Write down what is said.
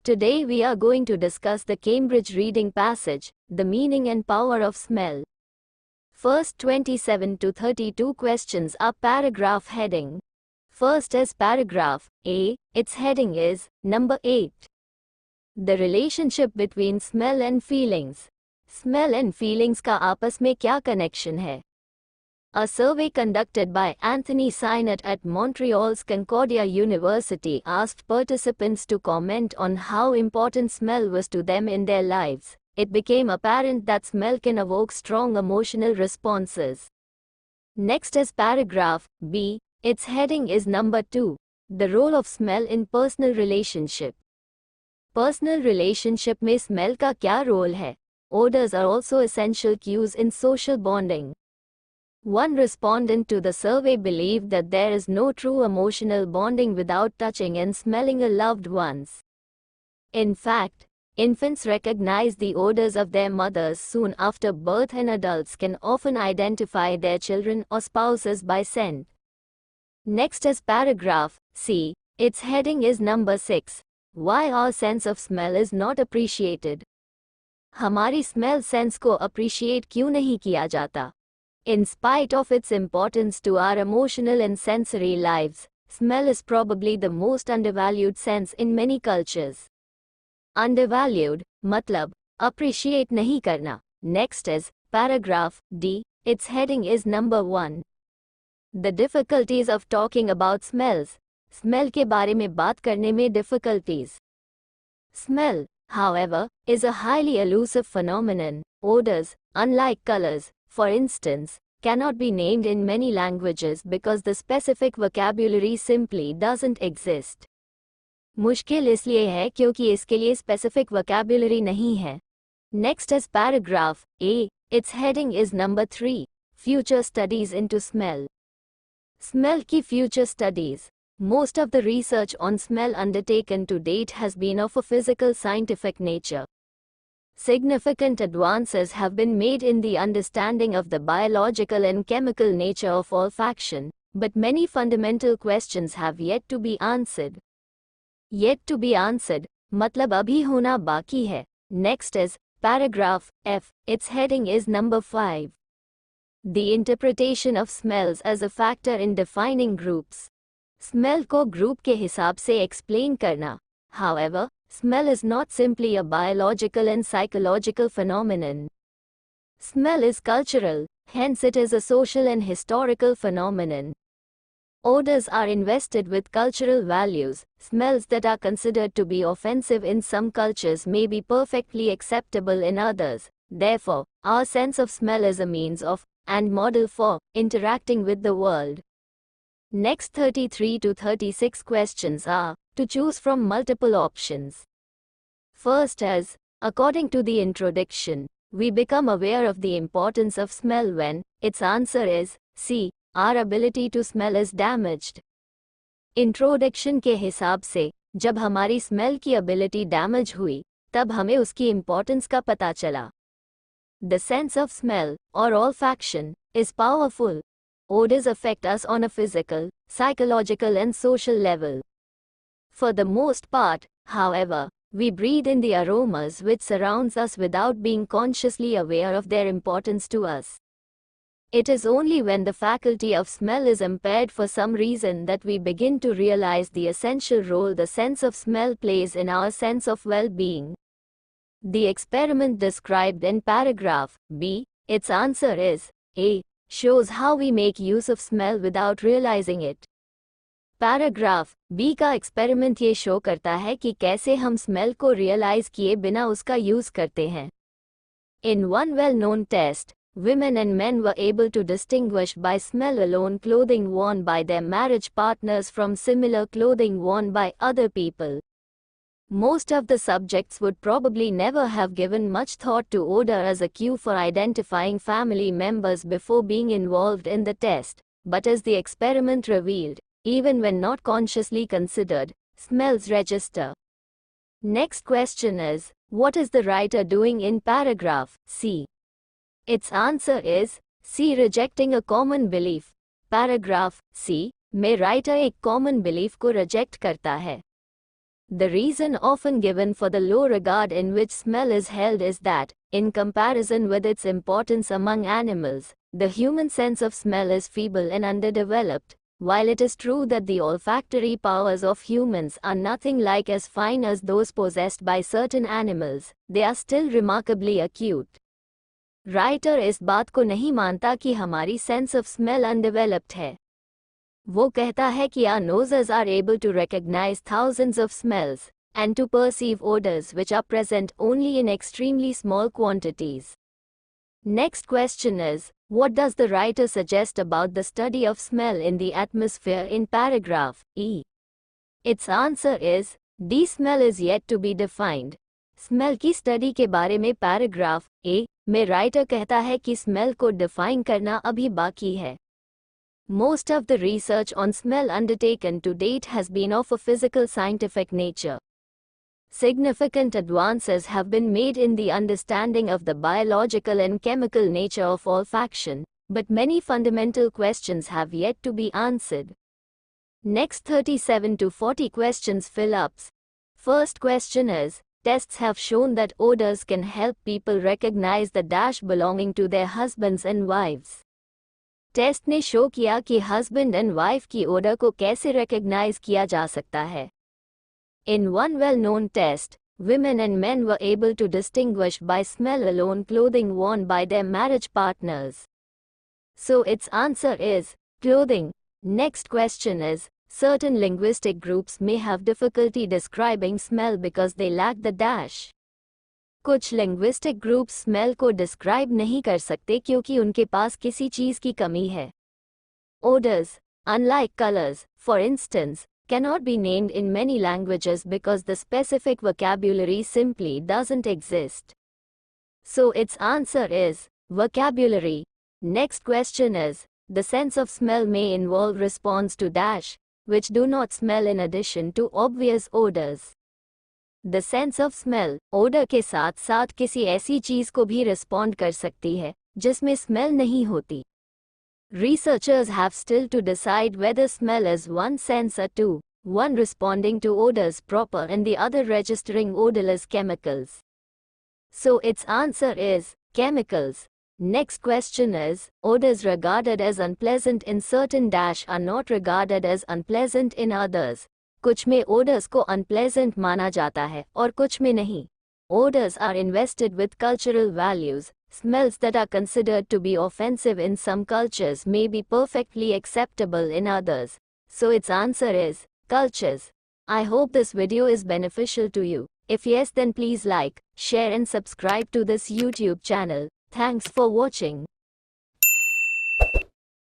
Today we are going to discuss the Cambridge reading passage, the meaning and power of smell. First 27 to 32 questions are paragraph heading. First is paragraph A, its heading is number 8. The relationship between smell and feelings. Smell and feelings का आपस में क्या connection है? A survey conducted by Anthony Synett at Montreal's Concordia University asked participants to comment on how important smell was to them in their lives. It became apparent that smell can evoke strong emotional responses. Next is paragraph B. Its heading is number 2. The role of smell in personal relationship. Personal relationship में smell का क्या role है? Odors are also essential cues in social bonding. One respondent to the survey believed that there is no true emotional bonding without touching and smelling a loved ones. In fact, infants recognize the odors of their mothers soon after birth, and adults can often identify their children or spouses by scent. Next is paragraph C. Its heading is number 6. Why our sense of smell is not appreciated. हमारी smell sense को appreciate क्यों नहीं किया जाता? In spite of its importance to our emotional and sensory lives, smell is probably the most undervalued sense in many cultures. Undervalued, matlab, appreciate नहीं करना. Next is paragraph D. Its heading is number 1. The difficulties of talking about smells. Smell के बारे में बात करने में difficulties. Smell, however, is a highly elusive phenomenon. Odors, unlike colors, for instance, cannot be named in many languages because the specific vocabulary simply doesn't exist. मुश्किल इसलिए है क्योंकि इसके लिए specific vocabulary नहीं है. Next is paragraph A. Its heading is number 3. Future studies into smell. Smell की future studies. Most of the research on smell undertaken to date has been of a physical scientific nature. Significant advances have been made in the understanding of the biological and chemical nature of olfaction, but many fundamental questions have yet to be answered. Yet to be answered, matlab abhi hona baki hai. Next is paragraph F. Its heading is number 5. The interpretation of smells as a factor in defining groups. Smell को group के हिसाब से explain करना. However, smell is not simply a biological and psychological phenomenon. Smell is cultural, hence it is a social and historical phenomenon. Odors are invested with cultural values. Smells that are considered to be offensive in some cultures may be perfectly acceptable in others. Therefore, our sense of smell is a means of, and model for, interacting with the world. Next 33 to 36 questions are to choose from multiple options. First is, according to the introduction, we become aware of the importance of smell when, its answer is C. Our ability to smell is damaged. Introduction के हिसाब से, जब हमारी smell की ability damage हुई, तब हमें उसकी importance का पता चला. The sense of smell, or olfaction, is powerful. Odors affect us on a physical, psychological and social level. For the most part, however, we breathe in the aromas which surrounds us without being consciously aware of their importance to us. It is only when the faculty of smell is impaired for some reason that we begin to realize the essential role the sense of smell plays in our sense of well-being. The experiment described in paragraph B, its answer is A, shows how we make use of smell without realizing it. Paragraph B का experiment ये show करता है कि कैसे हम smell को realise किए बिना उसका यूज करते हैं. In one well-known test, women and men were able to distinguish by smell alone clothing worn by their marriage partners from similar clothing worn by other people. Most of the subjects would probably never have given much thought to odor as a cue for identifying family members before being involved in the test, but as the experiment revealed, even when not consciously considered, smells register. Next question is, what is the writer doing in paragraph C? Its answer is C. Rejecting a common belief. Paragraph C में writer एक common belief को reject करता है. The reason often given for the low regard in which smell is held is that, in comparison with its importance among animals, the human sense of smell is feeble and underdeveloped. While it is true that the olfactory powers of humans are nothing like as fine as those possessed by certain animals, they are still remarkably acute. Writer इस बात को नहीं मानता कि हमारी sense of smell undeveloped है। वो कहता है कि our noses are able to recognize thousands of smells, and to perceive odors which are present only in extremely small quantities. Next question is, what does the writer suggest about the study of smell in the atmosphere in paragraph E? Its answer is, D. Smell is yet to be defined. Smell की study के बारे में paragraph ए में writer कहता है कि smell को define करना अभी बाकी है। Most of the research on smell undertaken to date has been of a physical scientific nature. Significant advances have been made in the understanding of the biological and chemical nature of olfaction, but many fundamental questions have yet to be answered. Next 37 to 40 questions fill-ups. First question is, tests have shown that odors can help people recognize the dash belonging to their husbands and wives. Test ने show किया कि husband and wife की order को कैसे recognise किया जा सकता है। In one well-known test, women and men were able to distinguish by smell alone clothing worn by their marriage partners. So its answer is clothing. Next question is, certain linguistic groups may have difficulty describing smell because they lack the dash. कुछ linguistic groups smell को describe नहीं कर सकते क्योंकि उनके पास किसी चीज की कमी है। Odors, unlike colors, for instance, cannot be named in many languages because the specific vocabulary simply doesn't exist. So its answer is vocabulary. Next question is, the sense of smell may involve response to dash, which do not smell in addition to obvious odors. The sense of smell, odor के साथ साथ किसी ऐसी चीज को भी respond कर सकती है जिसमें स्मेल नहीं होती। Researchers have still to decide whether smell is one sense or two, one responding to odors proper and the other registering odorless chemicals. So its answer is chemicals. Next question is, odors regarded as unpleasant in certain dash are not regarded as unpleasant in others. कुछ में odors को unpleasant माना जाता है और कुछ में नहीं। Odors are invested with cultural values. Smells that are considered to be offensive in some cultures may be perfectly acceptable in others. So its answer is cultures. I hope this video is beneficial to you. If yes, then please like, share and subscribe to this YouTube channel. Thanks for watching.